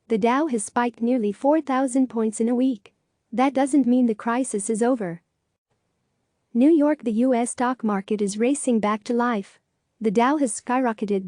The Dow has spiked nearly 4,000 points in a week. That doesn't mean the crisis is over. New York. The U.S. stock market is racing back to life. The Dow has skyrocketed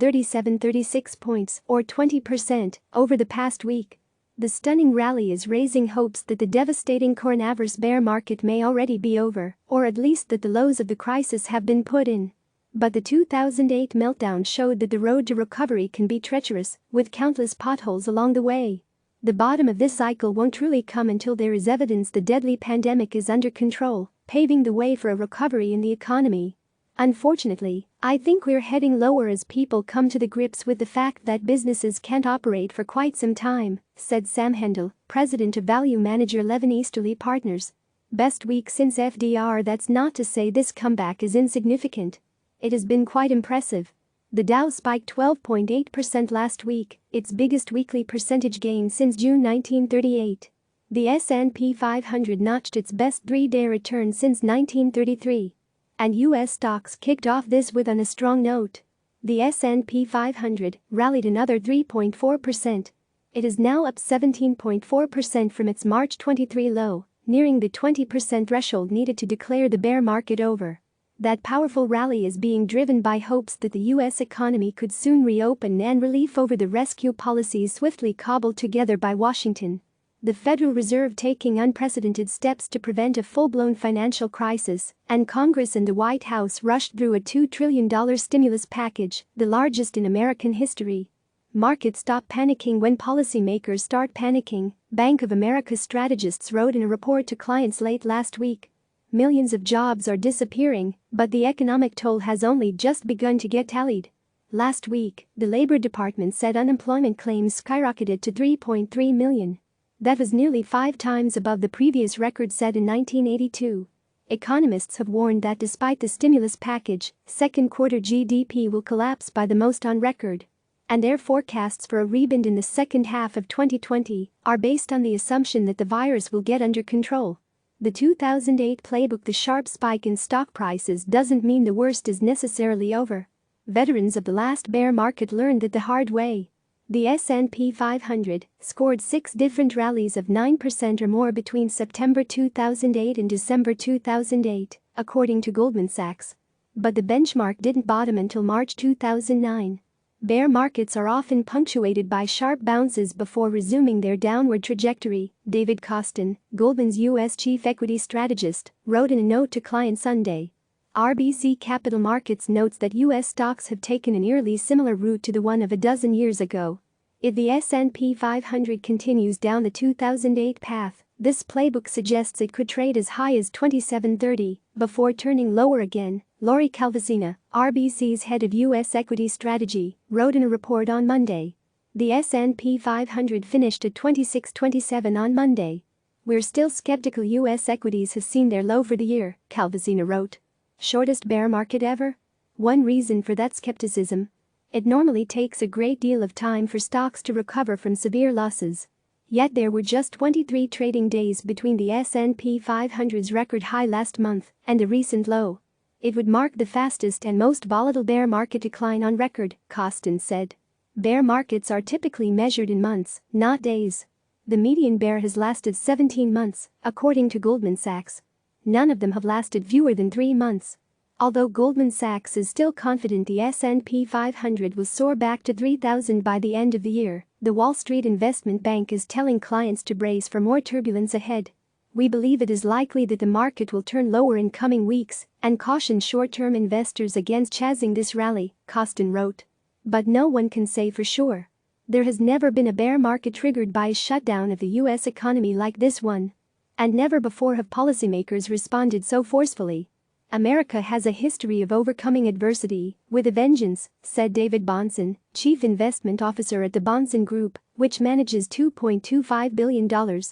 36 points, or 20%, over the past week. The stunning rally is raising hopes that the devastating coronavirus bear market may already be over, or at least that the lows of the crisis have been put in. But the 2008 meltdown showed that the road to recovery can be treacherous, with countless potholes along the way. The bottom of this cycle won't truly come until there is evidence the deadly pandemic is under control, paving the way for a recovery in the economy. Unfortunately, I think we're heading lower as people come to the grips with the fact that businesses can't operate for quite some time, said Sam Hendel, president of value manager Levin Easterly Partners. Best week since FDR. That's not to say this comeback is insignificant. It has been quite impressive. The Dow spiked 12.8% last week, its biggest weekly percentage gain since June 1938. The S&P 500 notched its best three-day return since 1933. And U.S. stocks kicked off this week on a strong note. The S&P 500 rallied another 3.4%. It is now up 17.4% from its March 23 low, nearing the 20% threshold needed to declare the bear market over. That powerful rally is being driven by hopes that the U.S. economy could soon reopen and relief over the rescue policies swiftly cobbled together by Washington. The Federal Reserve taking unprecedented steps to prevent a full-blown financial crisis, and Congress and the White House rushed through a $2 trillion stimulus package, the largest in American history. Markets stop panicking when policymakers start panicking, Bank of America strategists wrote in a report to clients late last week. Millions of jobs are disappearing, but the economic toll has only just begun to get tallied. Last week, the Labor Department said unemployment claims skyrocketed to 3.3 million. That was nearly 5 times above the previous record set in 1982. Economists have warned that despite the stimulus package, second quarter GDP will collapse by the most on record. And their forecasts for a rebound in the second half of 2020 are based on the assumption that the virus will get under control. The 2008 playbook. The sharp spike in stock prices doesn't mean the worst is necessarily over. Veterans of the last bear market learned that the hard way. The S&P 500 scored 6 different rallies of 9% or more between September 2008 and December 2008, according to Goldman Sachs. But the benchmark didn't bottom until March 2009. Bear markets are often punctuated by sharp bounces before resuming their downward trajectory, David Kostin, Goldman's U.S. chief equity strategist, wrote in a note to clients Sunday. RBC Capital Markets notes that U.S. stocks have taken an eerily similar route to the one of a dozen years ago. If the S&P 500 continues down the 2008 path, this playbook suggests it could trade as high as 2730 before turning lower again, Lori Calvasina, RBC's head of U.S. equity strategy, wrote in a report on Monday. The S&P 500 finished at 2627 on Monday. We're still skeptical U.S. equities have seen their low for the year, Calvasina wrote. Shortest bear market ever? One reason for that skepticism? It normally takes a great deal of time for stocks to recover from severe losses. Yet there were just 23 trading days between the S&P 500's record high last month and the recent low. It would mark the fastest and most volatile bear market decline on record, Kostin said. Bear markets are typically measured in months, not days. The median bear has lasted 17 months, according to Goldman Sachs. None of them have lasted fewer than 3 months. Although Goldman Sachs is still confident the S&P 500 will soar back to 3,000 by the end of the year, the Wall Street Investment Bank is telling clients to brace for more turbulence ahead. We believe it is likely that the market will turn lower in coming weeks and caution short-term investors against chasing this rally, Kostin wrote. But no one can say for sure. There has never been a bear market triggered by a shutdown of the U.S. economy like this one. And never before have policymakers responded so forcefully. America has a history of overcoming adversity with a vengeance, said David Bahnsen, chief investment officer at the Bahnsen Group, which manages $2.25 billion.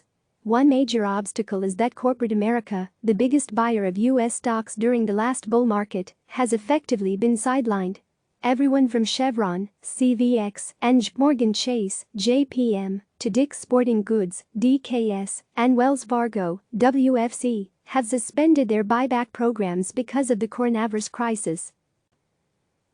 One major obstacle is that corporate America, the biggest buyer of U.S. stocks during the last bull market, has effectively been sidelined. Everyone from Chevron, CVX, and Morgan Chase, JPM, to Dick's Sporting Goods, DKS, and Wells Fargo, WFC, have suspended their buyback programs because of the coronavirus crisis.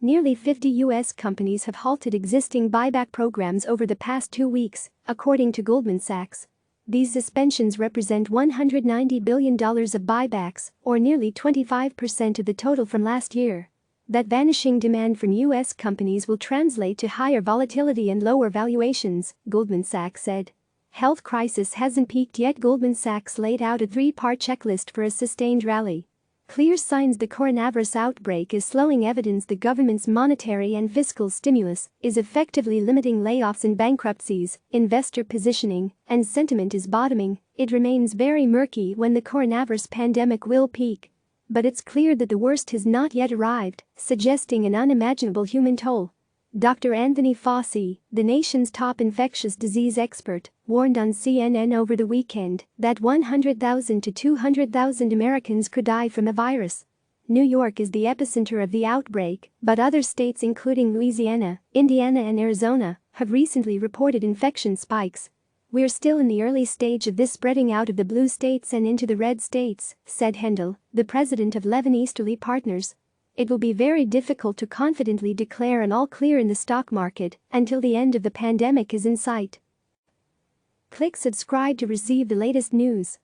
Nearly 50 U.S. companies have halted existing buyback programs over the past 2 weeks, according to Goldman Sachs. These suspensions represent $190 billion of buybacks, or nearly 25% of the total from last year. That vanishing demand from U.S. companies will translate to higher volatility and lower valuations, Goldman Sachs said. Health crisis hasn't peaked yet. Goldman Sachs laid out a 3-part checklist for a sustained rally. Clear signs the coronavirus outbreak is slowing, evidence the government's monetary and fiscal stimulus is effectively limiting layoffs and bankruptcies, investor positioning, and sentiment is bottoming. It remains very murky when the coronavirus pandemic will peak. But it's clear that the worst has not yet arrived, suggesting an unimaginable human toll. Dr. Anthony Fauci, the nation's top infectious disease expert, warned on CNN over the weekend that 100,000 to 200,000 Americans could die from the virus. New York is the epicenter of the outbreak, but other states including Louisiana, Indiana and Arizona have recently reported infection spikes. "We're still in the early stage of this spreading out of the blue states and into the red states," said Hendel, the president of Levin Easterly Partners. "It will be very difficult to confidently declare an all clear in the stock market until the end of the pandemic is in sight." Click subscribe to receive the latest news.